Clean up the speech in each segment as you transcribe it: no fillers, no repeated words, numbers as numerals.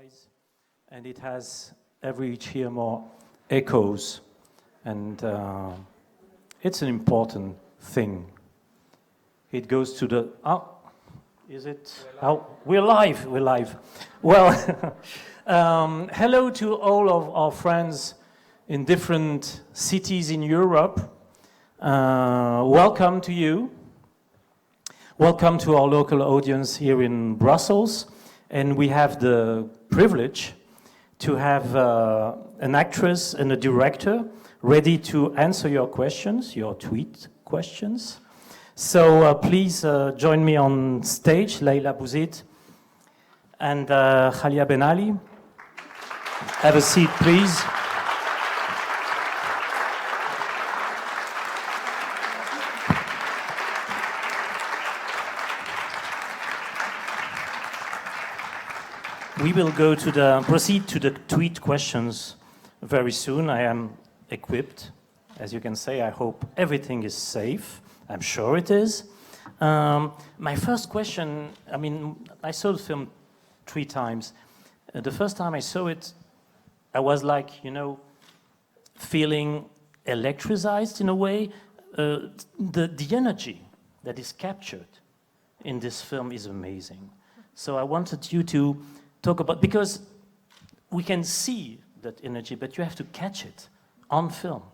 LuxPrize, and it has every each year more echoes, and it's an important thing. It goes to the is it? We're live. We're live. Well, hello to all of our friends in different cities in Europe. Welcome to you. Welcome to our local audience here in Brussels. And we have the privilege to have an actress and a director ready to answer your questions, your tweet questions. So please join me on stage, Leyla, Bouzid, and Khalia Ben Ali. Have a seat, please. We will proceed to the tweet questions very soon. I am equipped, as you can say. I hope everything is safe. I'm sure it is. My first question, I saw the film 3 times. The first time I saw it, I was like, feeling electricized in a way. The energy that is captured in this film is amazing. So I wanted you to talk about, because we can see that energy, but you have to catch it on film.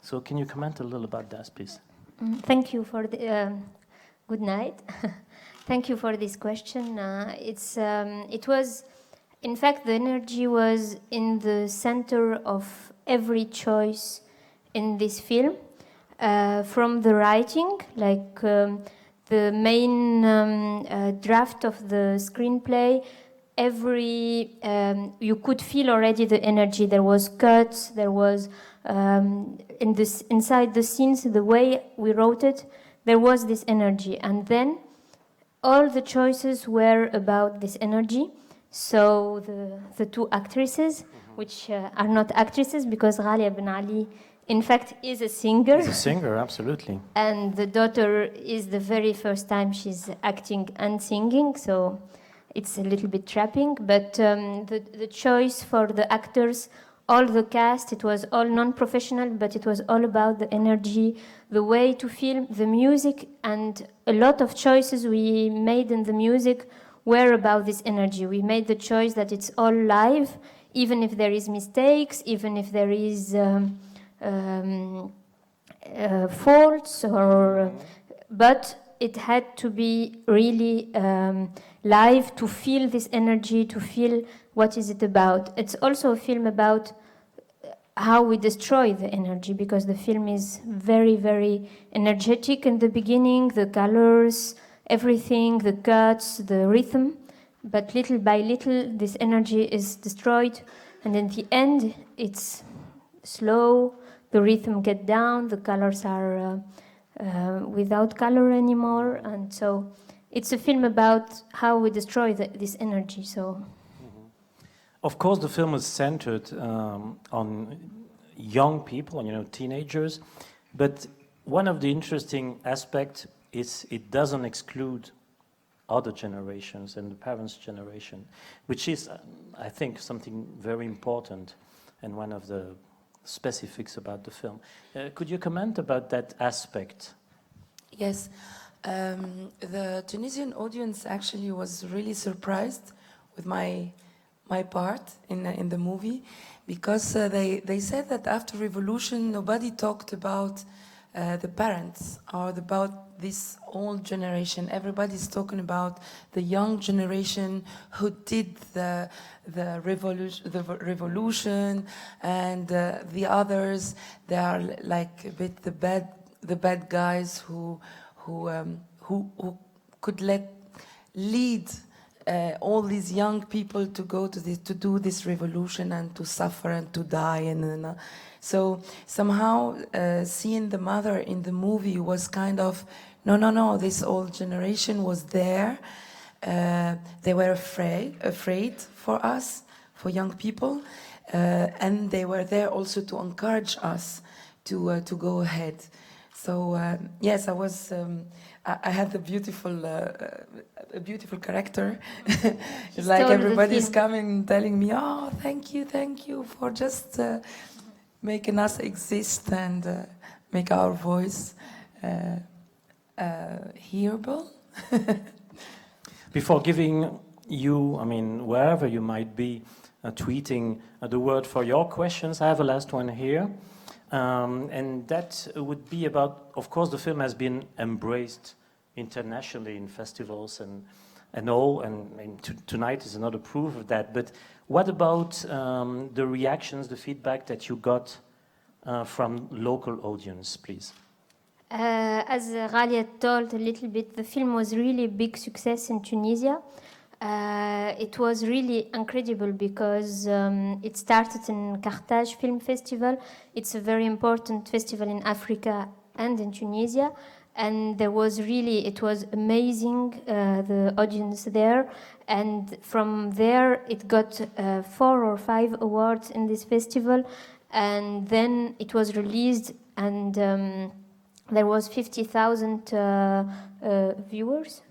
So can you comment a little about that, please? Thank you for the good night. Thank you for this question. It was, in fact, the energy was in the center of every choice in this film, from the writing, like the main draft of the screenplay. You could feel already the energy. There was cuts. There was inside the scenes, the way we wrote it, there was this energy, and then all the choices were about this energy. So the 2 actresses, which are not actresses, because Khalia Ben Ali, in fact, is a singer. She's a singer, absolutely. And the daughter is the very first time she's acting and singing, so it's a little bit trapping. But the choice for the actors, all the cast, it was all non-professional, but it was all about the energy, the way to film, the music, and a lot of choices we made in the music were about this energy. We made the choice that it's all live, even if there is mistakes, even if there is faults, but it had to be really live to feel this energy, to feel what is it about. It's also a film about how we destroy the energy, because the film is very, very energetic in the beginning, the colors, everything, the cuts, the rhythm, but little by little this energy is destroyed, and in the end it's slow, the rhythm gets down, the colors are without color anymore, and so it's a film about how we destroy this energy. So, of course, the film is centered on young people, teenagers. But one of the interesting aspects is it doesn't exclude other generations and the parents' generation, which is, I think, something very important and one of the specifics about the film. Could you comment about that aspect? Yes. The Tunisian audience actually was really surprised with my part in the movie, because they said that after revolution nobody talked about the parents or about this old generation. Everybody's talking about the young generation who did the revolution, and the others, they are like a bit the bad guys who could lead all these young people to go to do this revolution and to suffer and to die, and so somehow seeing the mother in the movie was kind of no, this old generation was there. They were afraid for us, for young people, and they were there also to encourage us to go ahead. So yes, I was I had a beautiful character. It's Stole like the everybody's film. coming telling me, "Oh, thank you for just making us exist and make our voice hearable." Before giving you, I mean, wherever you might be, tweeting the word for your questions, I have a last one here. And that would be about, of course, the film has been embraced internationally in festivals and all, and tonight is another proof of that. But what about the reactions, the feedback that you got from local audience, please? As Ghalia told a little bit, the film was really a big success in Tunisia. It was really incredible because it started in Carthage Film Festival. It's a very important festival in Africa and in Tunisia. And it was amazing, the audience there. And from there, it got 4 or 5 awards in this festival. And then it was released, and there was 50,000 viewers.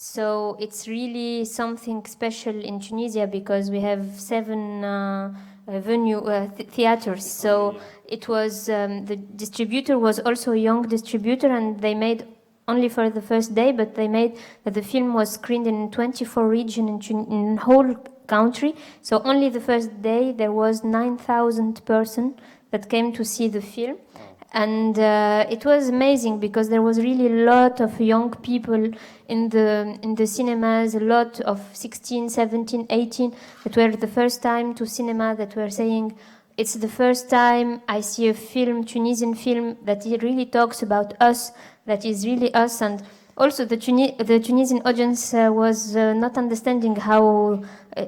So it's really something special in Tunisia because we have 7 theaters. So it was the distributor was also a young distributor, and they made only for the first day, but they made that the film was screened in 24 regions in whole country. So only the first day there was 9,000 persons that came to see the film. And it was amazing because there was really a lot of young people in the cinemas, a lot of 16, 17, 18 that were the first time to cinema, that were saying, it's the first time I see a film, Tunisian film, that it really talks about us, that is really us. And also the Tunisian audience was not understanding how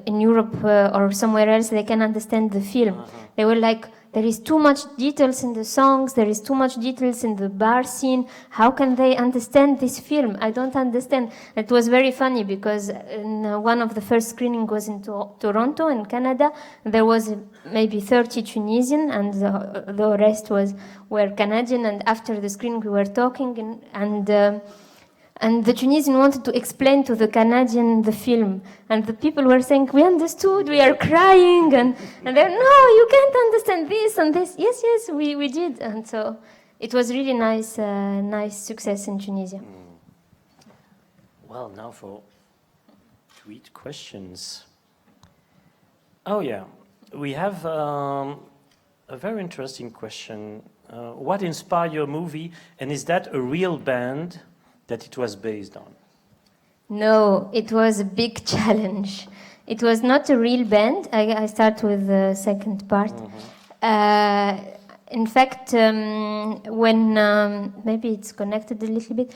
in Europe or somewhere else they can understand the film. They were like, there is too much details in the songs, there is too much details in the bar scene. How can they understand this film? I don't understand. It was very funny because one of the first screening was in Toronto, in Canada. There was maybe 30 Tunisian, and the rest were Canadian. And after the screening, we were talking, and the Tunisian wanted to explain to the Canadian the film. And the people were saying, we understood, we are crying. And they're, no, you can't understand this and this. Yes, we did. And so it was really nice success in Tunisia. Well, now for tweet questions. Oh, yeah. We have a very interesting question. What inspired your movie? And is that a real band that it was based on? No, it was a big challenge. It was not a real band. I start with the second part. In fact, when maybe it's connected a little bit.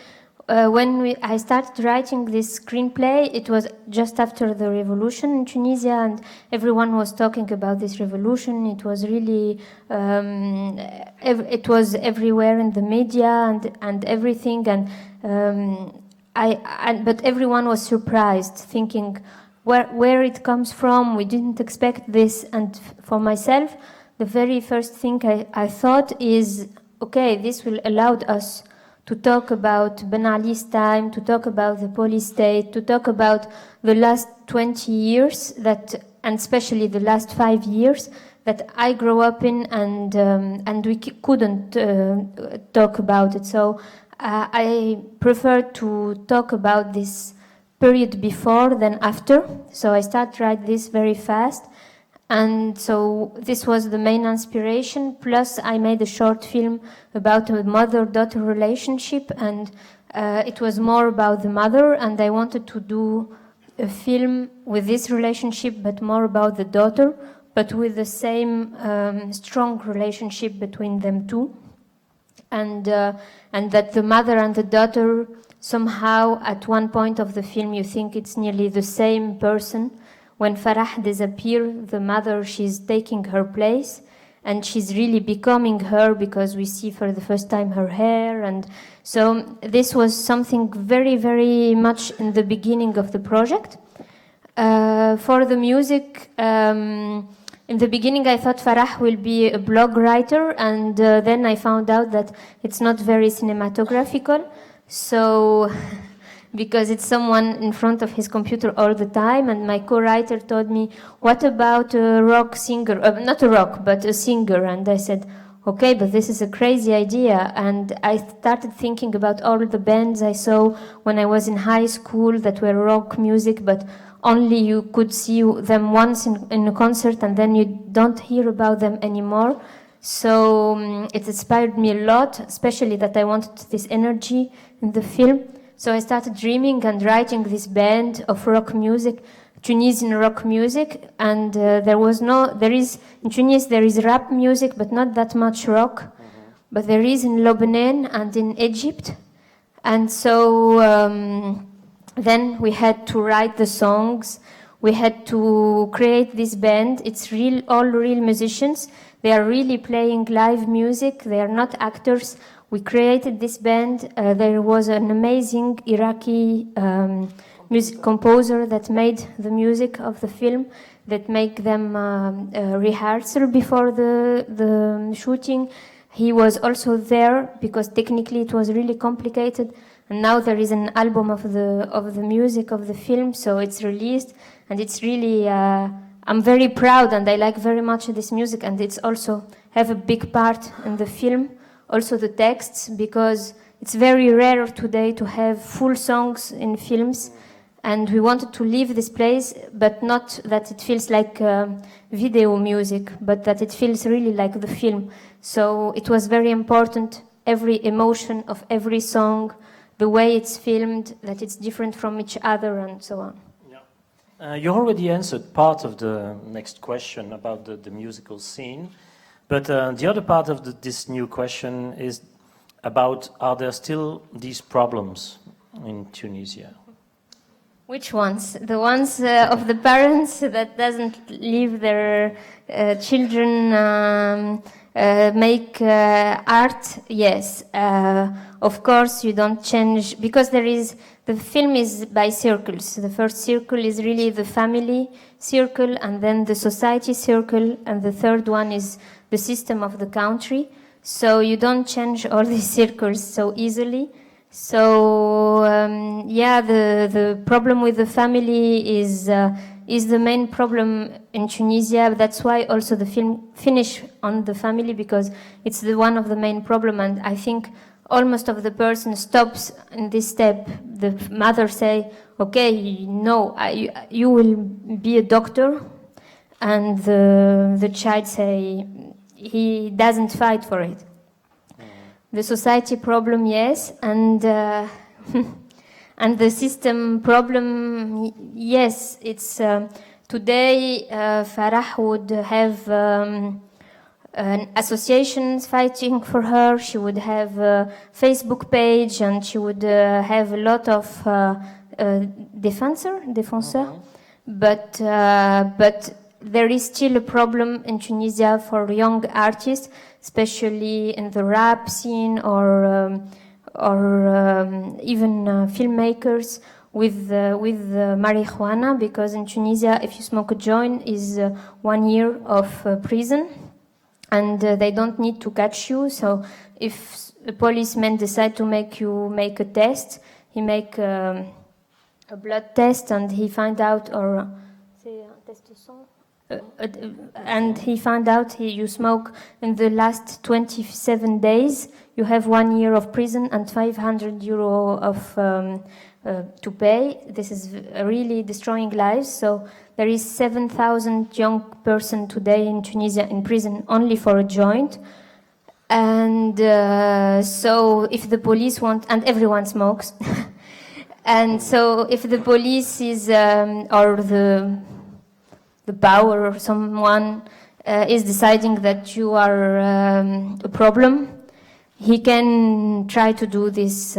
When I started writing this screenplay, it was just after the revolution in Tunisia, and everyone was talking about this revolution. It was really, it was everywhere in the media and everything. But everyone was surprised, thinking where it comes from. We didn't expect this. And for myself, the very first thing I thought is, okay, this will allow us to talk about Ben Ali's time, to talk about the police state, to talk about the last 20 years, and especially the last 5 years that I grew up in, and we couldn't talk about it. So I prefer to talk about this period before than after. So I started write this very fast. And so this was the main inspiration. Plus, I made a short film about a mother-daughter relationship, and it was more about the mother. And I wanted to do a film with this relationship, but more about the daughter, but with the same strong relationship between them two. And that the mother and the daughter, somehow, at one point of the film, you think it's nearly the same person. When Farah disappears, the mother, she's taking her place, and she's really becoming her, because we see for the first time her hair. And so this was something very, very much in the beginning of the project. For the music, in the beginning I thought Farah will be a blog writer, and then I found out that it's not very cinematographical. So, because it's someone in front of his computer all the time, and my co-writer told me, what about a rock singer? Not a rock, but a singer. And I said, okay, but this is a crazy idea. And I started thinking about all the bands I saw when I was in high school that were rock music, but only you could see them once in a concert, and then you don't hear about them anymore. So it inspired me a lot, especially that I wanted this energy in the film. So I started dreaming and writing this band of rock music, Tunisian rock music, and in Tunis there is rap music, but not that much rock. But there is in Lebanon and in Egypt. And so then we had to write the songs. We had to create this band. It's all real musicians. They are really playing live music. They are not actors. We created this band. There was an amazing Iraqi music composer that made the music of the film, that make them rehearsal before the shooting. He was also there because technically it was really complicated. And now there is an album of the music of the film, so it's released, and it's really. I'm very proud, and I like very much this music, and it's also have a big part in the film. Also the texts, because it's very rare today to have full songs in films, and we wanted to leave this place, but not that it feels like video music, but that it feels really like the film. So it was very important, every emotion of every song, the way it's filmed, that it's different from each other, and so on. You already answered part of the next question about the musical scene, but the other part of this new question is about, are there still these problems in Tunisia? Which ones? The ones of the parents that doesn't leave their children make art? Yes. Of course, you don't change, because the film is by circles. The first circle is really the family circle, and then the society circle, and the third one is the system of the country. So you don't change all these circles so easily. So the problem with the family is the main problem in Tunisia. That's why also the film finish on the family, because it's one of the main problem. And I think almost of the person stops in this step. The mother say, okay, no, you will be a doctor. And the child say, he doesn't fight for it. The society problem, yes, and and the system problem, yes. It's today Farah would have an association fighting for her. She would have a Facebook page, and she would have a lot of défenseurs. But there is still a problem in Tunisia for young artists, especially in the rap scene or even filmmakers with marijuana, because in Tunisia, if you smoke a joint, is 1 year of prison, and they don't need to catch you. So if a policeman decide to make you make a test, he make a blood test, and he find out, or and he found out you smoke in the last 27 days, you have 1 year of prison and 500 euro of to pay. This is really destroying lives. So there is 7,000 young person today in Tunisia in prison only for a joint. And so if the police want, and everyone smokes, and so if the police is or the power or someone is deciding that you are a problem, he can try to do this.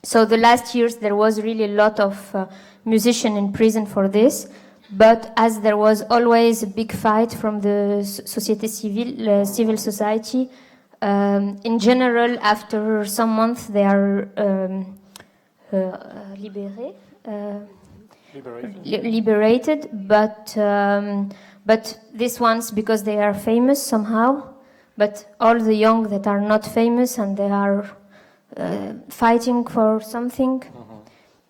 So the last years there was really a lot of musicians in prison for this, but as there was always a big fight from the société civile, civil society, in general, after some months they are liberated, but these ones, because they are famous somehow, but all the young that are not famous and they are fighting for something,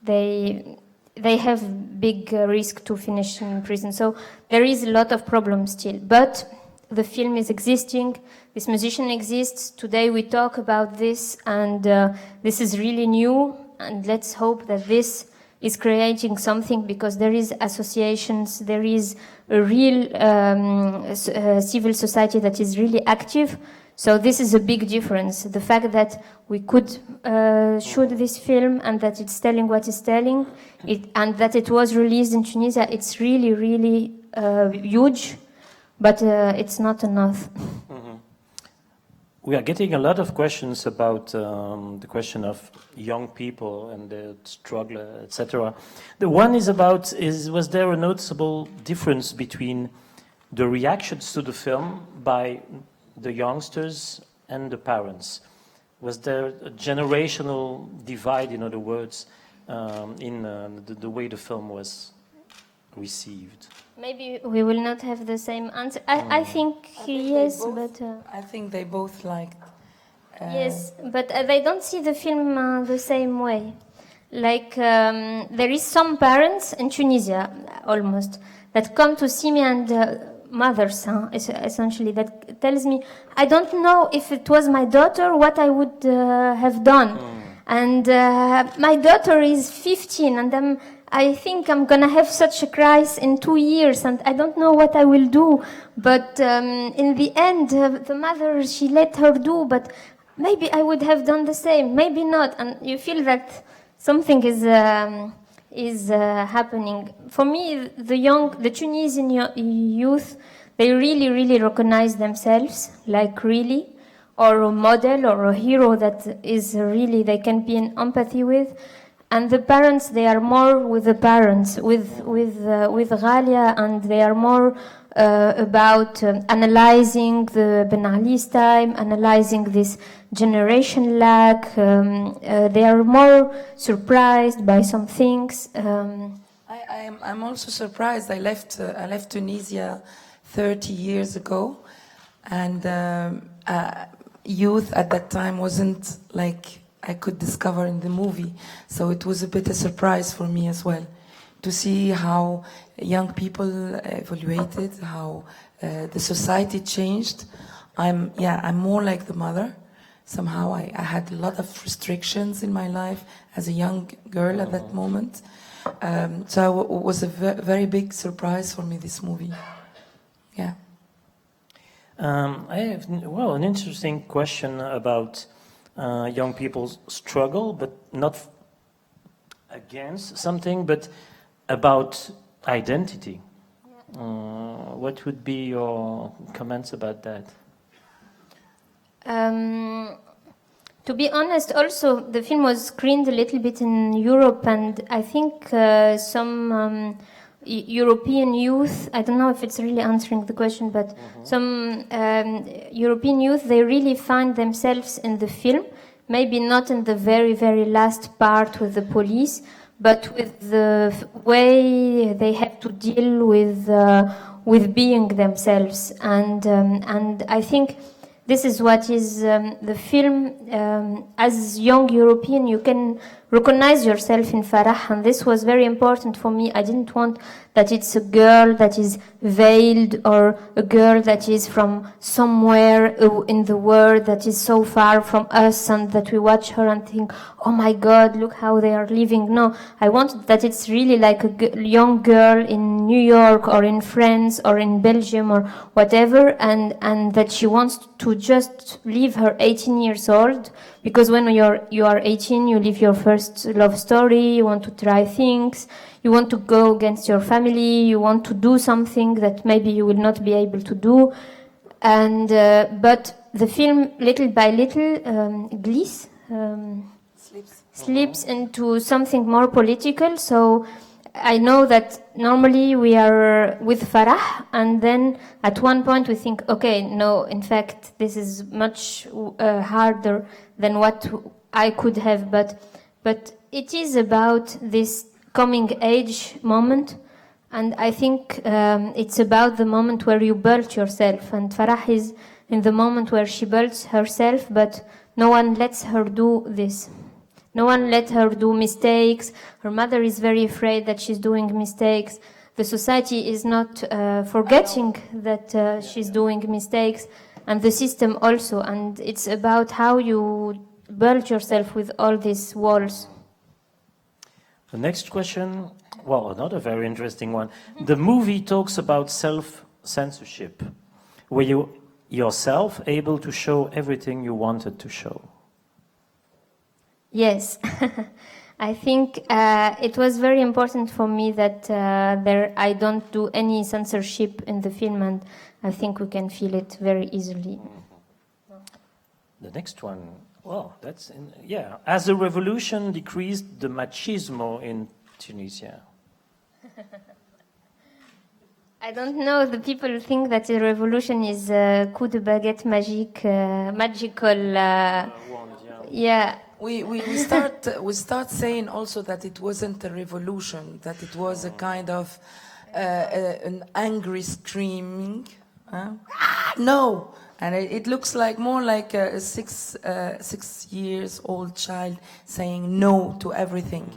they have big risk to finish in prison. So there is a lot of problems still. But the film is existing. This musician exists. Today we talk about this, and this is really new. And let's hope that this is creating something, because there is associations, there is a real civil society that is really active. So this is a big difference. The fact that we could shoot this film and that it's telling what it's telling, and that it was released in Tunisia, it's really, really huge, but it's not enough. We are getting a lot of questions about the question of young people and the struggle, etc. The one is about, was there a noticeable difference between the reactions to the film by the youngsters and the parents? Was there a generational divide, in other words, in the way the film was received? Maybe we will not have the same answer. I think yes, but... I think they both liked... yes, but they don't see the film the same way. Like, there is some parents in Tunisia, almost, that come to see me, and mothers, essentially, that tells me, I don't know if it was my daughter, what I would have done. And my daughter is 15, and I think I'm gonna have such a crisis in 2 years, and I don't know what I will do. But in the end, the mother, she let her do, but maybe I would have done the same, maybe not. And you feel that something is happening. For me, the Tunisian youth, they really, really recognize themselves, like really, or a model or a hero that is really, they can be in empathy with. And the parents, they are more with the parents, with Ghalia, and they are more about analyzing the Ben Ali's time, analyzing this generation lag. They are more surprised by some things. I'm also surprised. I left Tunisia 30 years ago, and youth at that time wasn't like I could discover in the movie. So it was a bit a surprise for me as well, to see how young people evaluated, how the society changed. I'm more like the mother. Somehow I had a lot of restrictions in my life as a young girl at that moment. So it was a very big surprise for me, this movie. Yeah. I have, an interesting question about young people's struggle, but not against something, but about identity. What would be your comments about that? To be honest, also, the film was screened a little bit in Europe, and I think some European youth, I don't know if it's really answering the question, but some European youth, they really find themselves in the film, maybe not in the very, very last part with the police, but with the way they have to deal with being themselves. And I think this is what is the film. As young European, you can recognize yourself in Farah, and this was very important for me. I didn't want that it's a girl that is veiled, or a girl that is from somewhere in the world that is so far from us, and that we watch her and think, oh my God, look how they are living. No, I wanted that it's really like a young girl in New York or in France or in Belgium or whatever, and that she wants to just leave her 18 years old, because when you are 18, you live your first love story, you want to try things, you want to go against your family, you want to do something that maybe you will not be able to do. And but the film, little by little, slips into something more political. So I know that normally we are with Farah, and then at one point we think, okay, no, in fact, this is much harder than what I could have. But it is about this coming age moment, and I think it's about the moment where you build yourself. And Farah is in the moment where she builds herself, but no one lets her do this. No one let her do mistakes. Her mother is very afraid that she's doing mistakes. The society is not forgetting that she's doing mistakes, and the system also. And it's about how you build yourself with all these walls. The next question, well, another very interesting one. The movie talks about self-censorship. Were you yourself able to show everything you wanted to show? Yes. I think it was very important for me that I don't do any censorship in the film, and I think we can feel it very easily. The next one, well, as the revolution decreased the machismo in Tunisia. I don't know. The people think that the revolution is coup de baguette magical. Yeah. We start saying also that it wasn't a revolution, that it was a kind of an angry screaming. No, and it looks like more like a 6 years old child saying no to everything,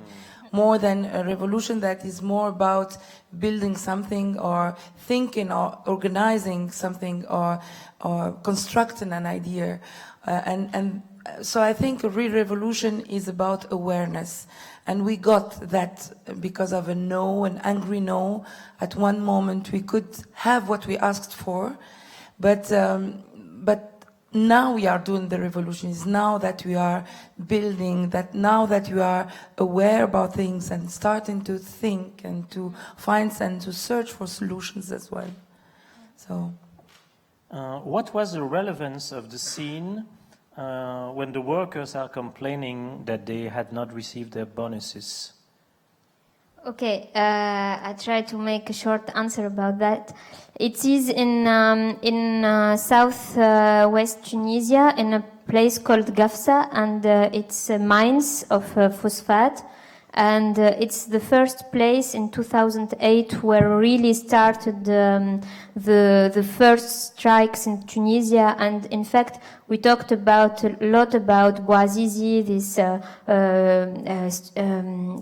more than a revolution that is more about building something or thinking or organizing something or constructing an idea, and so I think a real revolution is about awareness, and we got that because of an angry no. At one moment we could have what we asked for, but now we are doing the revolution. It's now that we are building, that now that we are aware about things and starting to think and to find and to search for solutions as well. So, what was the relevance of the scene when the workers are complaining that they had not received their bonuses? Okay, I try to make a short answer about that. It is in southwest Tunisia, in a place called Gafsa, and it's mines of phosphate. And it's the first place in 2008 where really started the first strikes in Tunisia. And in fact, we talked a lot about Bouzid, this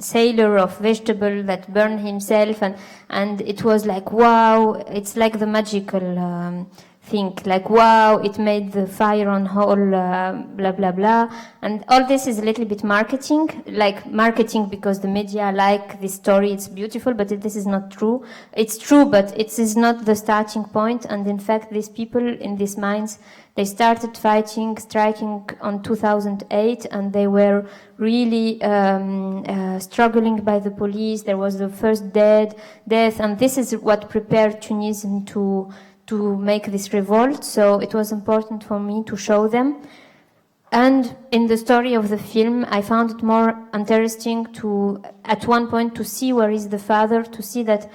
sailor of vegetable that burned himself, and it was like, wow, it's like the magical thing, like, wow, it made the fire on whole, blah, blah, blah. And all this is a little bit marketing because the media like this story, it's beautiful, but this is not true. It's true, but it is not the starting point. And in fact, these people in these mines, they started striking on 2008, and they were really struggling by the police. There was the first death, and this is what prepared Tunisians to make this revolt, so it was important for me to show them. And in the story of the film, I found it more interesting at one point, to see where is the father, to see that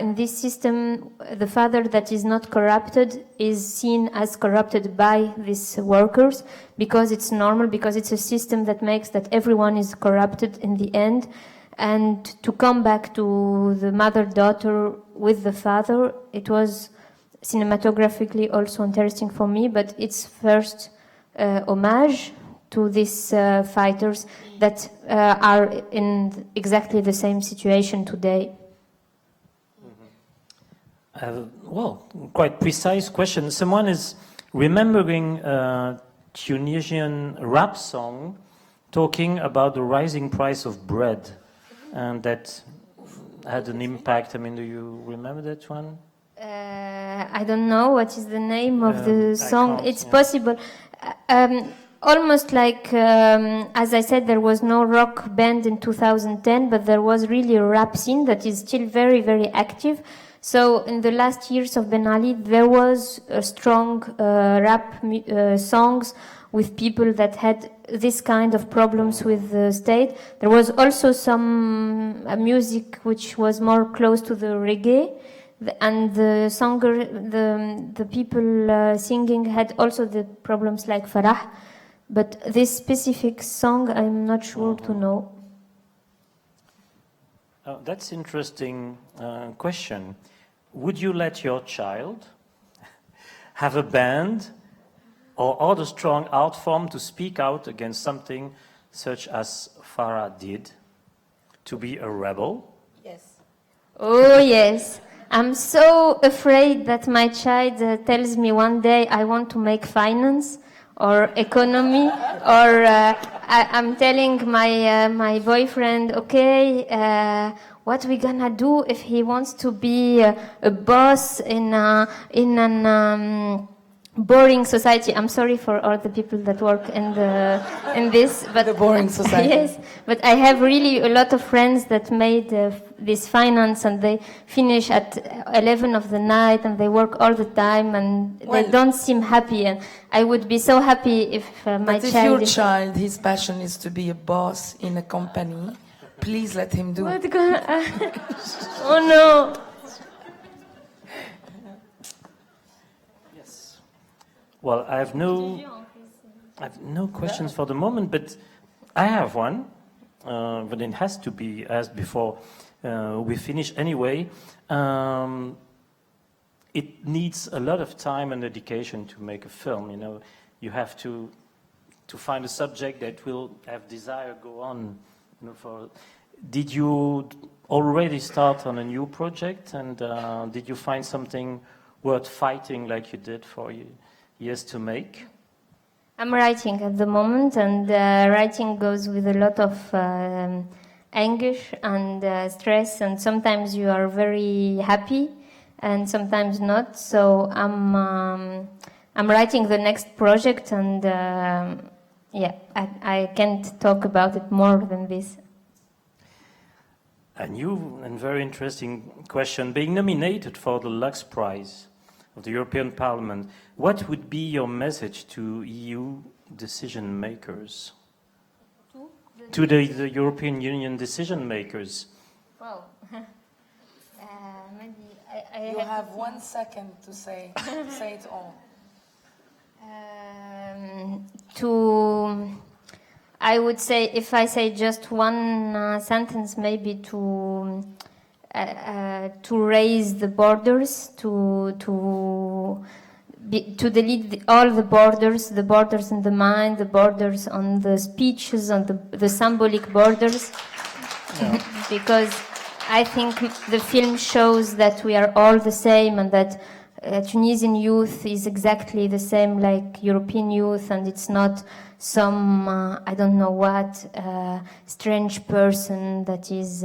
in this system, the father that is not corrupted is seen as corrupted by these workers, because it's normal, because it's a system that makes that everyone is corrupted in the end. And to come back to the mother-daughter with the father, it was cinematographically also interesting for me, but it's first homage to these fighters that are in exactly the same situation today. Well, quite precise question. Someone is remembering a Tunisian rap song talking about the rising price of bread, and that had an impact. I mean, do you remember that one? I don't know what is the name of the song. It's possible. Almost like, as I said, there was no rock band in 2010, but there was really a rap scene that is still very, very active. So in the last years of Ben Ali, there was a strong rap songs with people that had this kind of problems with the state. There was also some music which was more close to the reggae. And the the people singing had also the problems like Farah, but this specific song I'm not sure to know. That's interesting question. Would you let your child have a band or other strong art form to speak out against something such as Farah did, to be a rebel? Yes. Oh, yes. I'm so afraid that my child tells me one day I want to make finance or economy, or I'm telling my boyfriend, okay, what we gonna do if he wants to be a boss in an boring society. I'm sorry for all the people that work in this, but The boring society. Yes, but I have really a lot of friends that made this finance, and they finish at 11 of the night, and they work all the time, and they don't seem happy. And I would be so happy if my But if child. your child, his passion is to be a boss in a company, please let him do it. Oh no. Well, I have no questions for the moment, but I have one, but it has to be asked before we finish anyway. It needs a lot of time and dedication to make a film. You know, you have to find a subject that will have desire go on. You know, did you already start on a new project, and did you find something worth fighting like you did for years to make? I'm writing at the moment, and writing goes with a lot of anguish and stress, and sometimes you are very happy and sometimes not. So I'm writing the next project, and I can't talk about it more than this. A new and very interesting question. Being nominated for the LuxPrize of the European Parliament, what would be your message to EU decision makers? To the European Union decision makers? Well, maybe You have 1 second to say it all. I would say, if I say just one sentence, maybe to raise the borders, to delete all the borders in the mind, the borders on the speeches, on the symbolic borders, because I think the film shows that we are all the same, and that Tunisian youth is exactly the same like European youth, and it's not some, I don't know what, strange person that is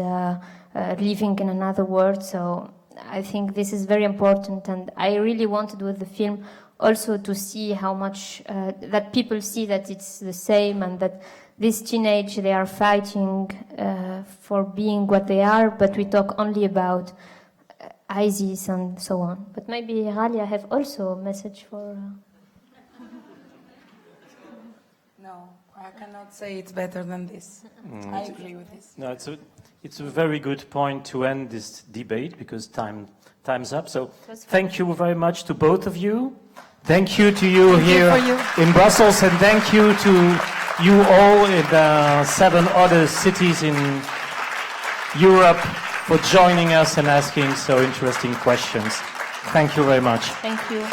living in another world. So I think this is very important, and I really wanted with the film also to see how much that people see that it's the same, and that this teenage, they are fighting for being what they are, but we talk only about ISIS and so on. But maybe Ghalia have also a message for... No, I cannot say it's better than this. I agree with this. No, it's a very good point to end this debate, because time's up. So thank you very much to both of you. Thank you to you here in Brussels, and thank you to you all in the 7 other cities in Europe for joining us and asking so interesting questions. Thank you very much. Thank you.